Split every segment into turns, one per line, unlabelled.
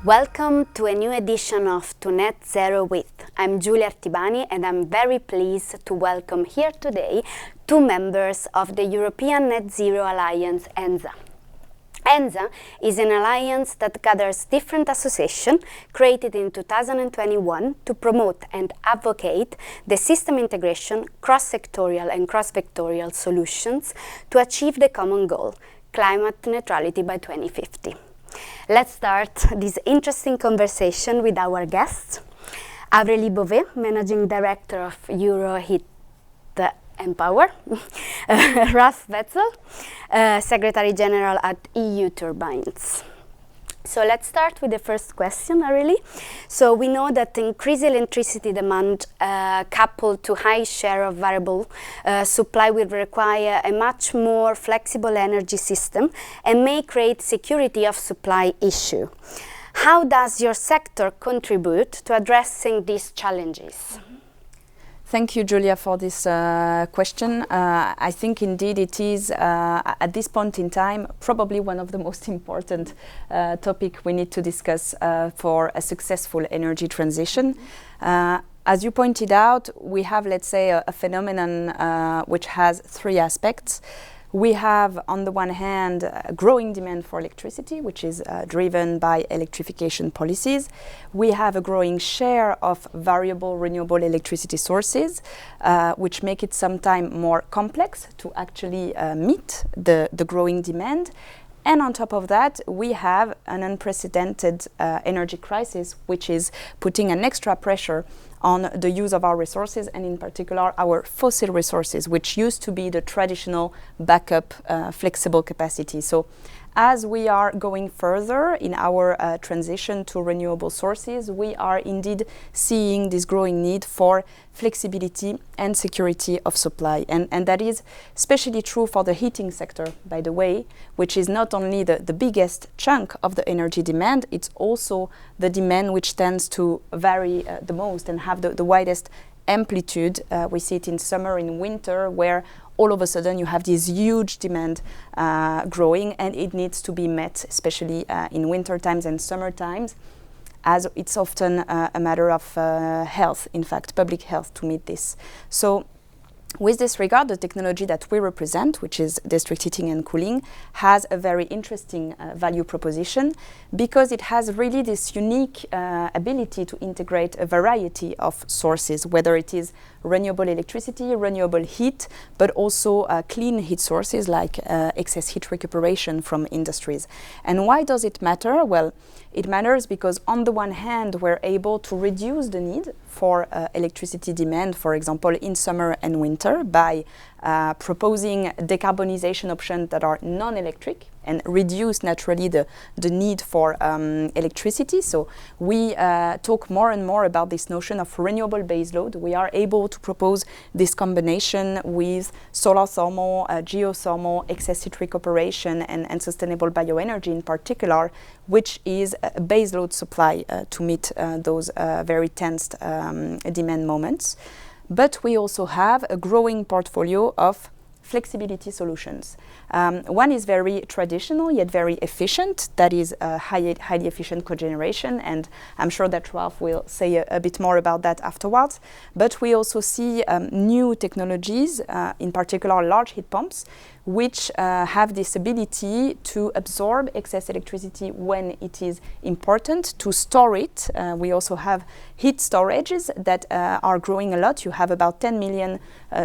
Welcome to a new edition of To Net Zero With. I'm Giulia Artibani and I'm very pleased to welcome here today two members of the European Net Zero Alliance, ENZA. ENZA is an alliance that gathers different associations created in 2021 to promote and advocate the system integration, cross-sectorial and cross-vectorial solutions to achieve the common goal, climate neutrality by 2050. Let's start this interesting conversation with our guests. Aurélie Beauvais, Managing Director of Euroheat and Power. Russ Wetzel, Secretary General at EUTurbines. So let's start with the first question, Aurélie. So we know that increased electricity demand coupled to high share of variable supply will require a much more flexible energy system and may create security of supply issue. How does your sector contribute to addressing these challenges?
Thank you, Giulia, for this question. I think indeed it is, at this point in time, probably one of the most important topics we need to discuss for a successful energy transition. As you pointed out, we have, let's say, a phenomenon which has three aspects. We have, on the one hand, a growing demand for electricity, which is driven by electrification policies. We have a growing share of variable renewable electricity sources, which make it sometimes more complex to actually meet the growing demand. And on top of that, we have an unprecedented energy crisis, which is putting an extra pressure on the use of our resources, and in particular our fossil resources, which used to be the traditional backup flexible capacity. So as we are going further in our transition to renewable sources, we are indeed seeing this growing need for flexibility and security of supply. And that is especially true for the heating sector, by the way, which is not only the biggest chunk of the energy demand, it's also the demand which tends to vary the most and have the widest amplitude. We see it in summer, in winter, where all of a sudden you have this huge demand growing, and it needs to be met, especially in winter times and summer times, as it's often a matter of health, in fact, public health, to meet this. So with this regard, the technology that we represent, which is district heating and cooling, has a very interesting value proposition because it has really this unique ability to integrate a variety of sources, whether it is renewable electricity, renewable heat, but also clean heat sources like excess heat recuperation from industries. And why does it matter? Well, it matters because on the one hand, we're able to reduce the need for electricity demand, for example, in summer and winter by proposing decarbonization options that are non-electric and reduce naturally the need for electricity. So we talk more and more about this notion of renewable baseload. We are able to propose this combination with solar thermal, geothermal, excess heat recuperation and sustainable bioenergy in particular, which is a baseload supply to meet those very tensed demand moments. But we also have a growing portfolio of flexibility solutions. One is very traditional yet very efficient, that is highly efficient cogeneration, and I'm sure that Ralph will say a bit more about that afterwards. But we also see new technologies, in particular large heat pumps, which have this ability to absorb excess electricity when it is important, to store it. We also have heat storages that are growing a lot. You have about 10 million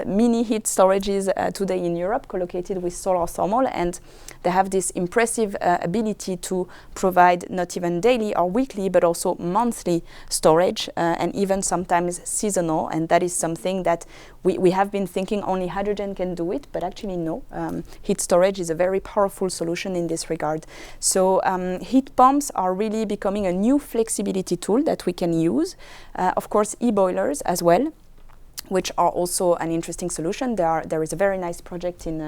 mini heat storages today in Europe collocated with solar thermal, and they have this impressive ability to provide not even daily or weekly, but also monthly storage, and even sometimes seasonal. And that is something that we have been thinking only hydrogen can do it, but actually no. Heat storage is a very powerful solution in this regard. So heat pumps are really becoming a new flexibility tool that we can use. Of course, e-boilers as well, which are also an interesting solution. There is a very nice project in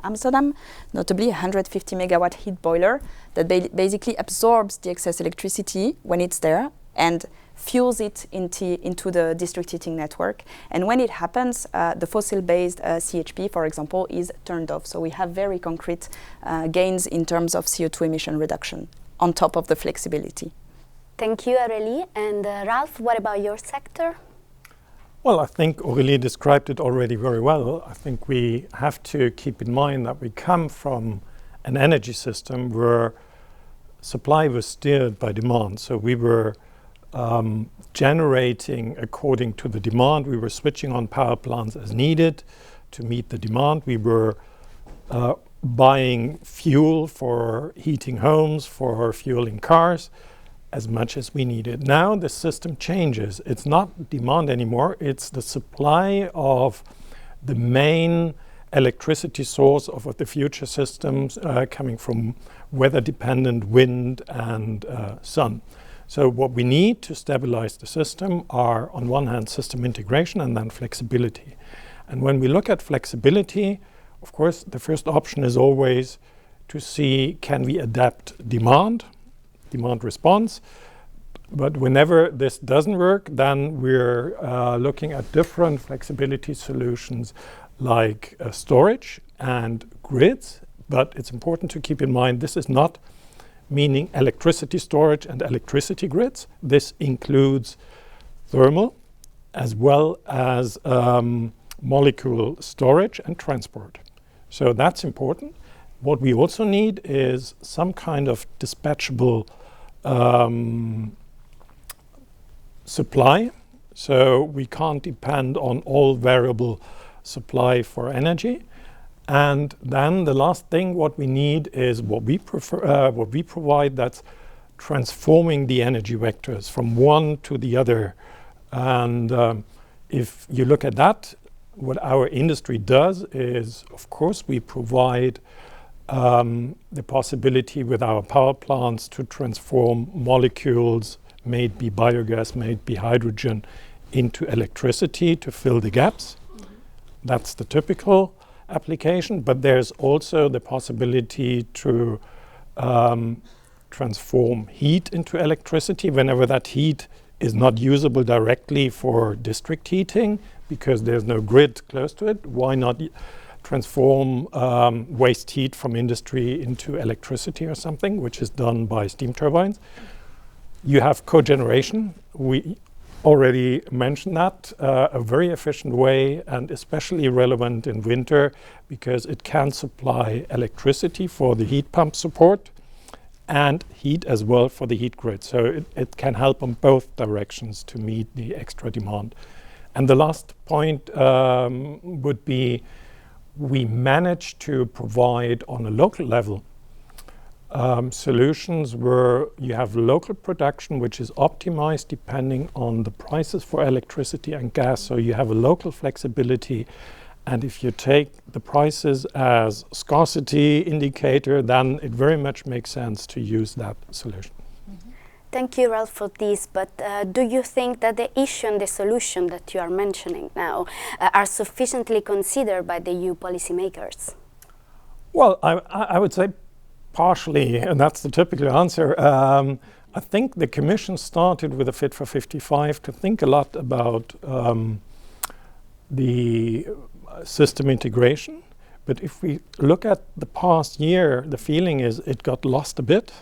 Amsterdam, notably a 150 megawatt heat boiler that basically absorbs the excess electricity when it's there and fuels it into the district heating network. And when it happens, the fossil-based CHP, for example, is turned off. So we have very concrete gains in terms of CO2 emission reduction on top of the flexibility.
Thank you, Aurélie. And Ralph, what about your sector?
Well, I think Aurélie described it already very well. I think we have to keep in mind that we come from an energy system where supply was steered by demand. So we were generating according to the demand. We were switching on power plants as needed to meet the demand. We were buying fuel for heating homes, for fueling cars, as much as we needed. Now the system changes. It's not demand anymore. It's the supply of the main electricity source of the future systems coming from weather-dependent wind and sun. So what we need to stabilize the system are, on one hand, system integration and then flexibility. And when we look at flexibility, of course, the first option is always to see, can we adapt demand response? But whenever this doesn't work, then we're looking at different flexibility solutions like storage and grids. But it's important to keep in mind this is not meaning electricity storage and electricity grids. This includes thermal as well as molecule storage and transport. So that's important. What we also need is some kind of dispatchable supply. So we can't depend on all variable supply for energy. And then the last thing, what we need is what we provide, that's transforming the energy vectors from one to the other. And if you look at that, what our industry does is, of course, we provide the possibility with our power plants to transform molecules, may it be biogas, may it be hydrogen, into electricity to fill the gaps. That's the typical application, but there's also the possibility to transform heat into electricity whenever that heat is not usable directly for district heating because there's no grid close to it. Why not transform waste heat from industry into electricity or something, which is done by steam turbines? You have cogeneration. We already mentioned that, a very efficient way and especially relevant in winter because it can supply electricity for the heat pump support and heat as well for the heat grid. So it can help on both directions to meet the extra demand. And the last point would be we manage to provide on a local level solutions where you have local production which is optimized depending on the prices for electricity and gas. So you have a local flexibility. And if you take the prices as scarcity indicator, then it very much makes sense to use that solution.
Thank you, Ralph, for this. But do you think that the issue and the solution that you are mentioning now are sufficiently considered by the EU policymakers?
Well, I would say partially, and that's the typical answer. I think the Commission started with a Fit for 55 to think a lot about the system integration. But if we look at the past year, the feeling is it got lost a bit.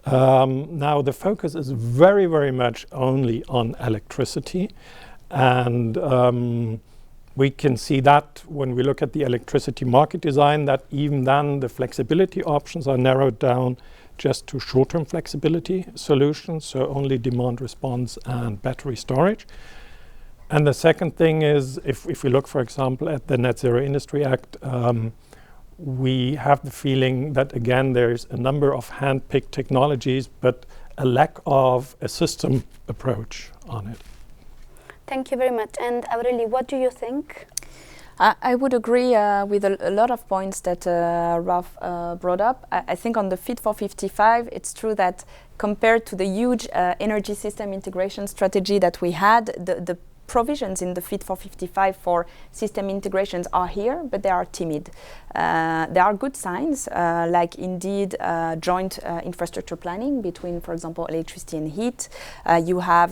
Now the focus is very, very much only on electricity. And we can see that when we look at the electricity market design, that even then the flexibility options are narrowed down just to short-term flexibility solutions, so only demand response and battery storage. And the second thing is, if we look, for example, at the Net Zero Industry Act, we have the feeling that, again, there's a number of hand-picked technologies, but a lack of a system approach on it.
Thank you very much. And Aurélie, what do you think?
I would agree with a lot of points that Ralph brought up. I think on the Fit for 55, it's true that compared to the huge energy system integration strategy that we had, the provisions in the Fit for 55 for system integrations are here, but they are timid. There are good signs, like indeed joint infrastructure planning between, for example, electricity and heat. You have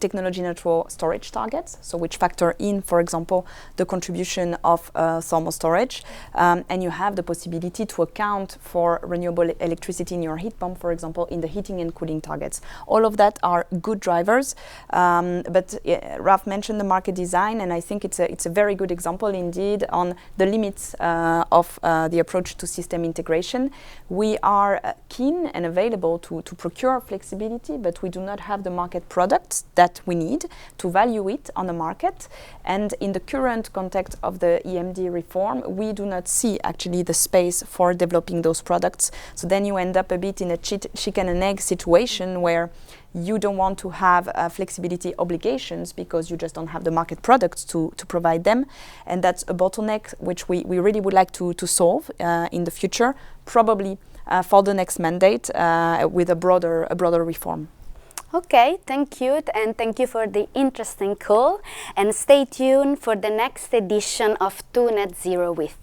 technology neutral storage targets, so which factor in, for example, the contribution of thermal storage, and you have the possibility to account for renewable electricity in your heat pump, for example, in the heating and cooling targets. All of that are good drivers, but Ralph mentioned the market design, and I think it's a very good example indeed on the limits of the approach to system integration. We are keen and available to procure flexibility, but we do not have the market products that we need to value it on the market. And in the current context of the EMD reform, we do not see actually the space for developing those products. So then you end up a bit in a chicken and egg situation where you don't want to have flexibility obligations because you just don't have the market products to provide them. And that's a bottleneck which we really would like to solve in the future, probably for the next mandate with a broader reform.
Okay, thank you, and thank you for the interesting call, and stay tuned for the next edition of 2 Net Zero With.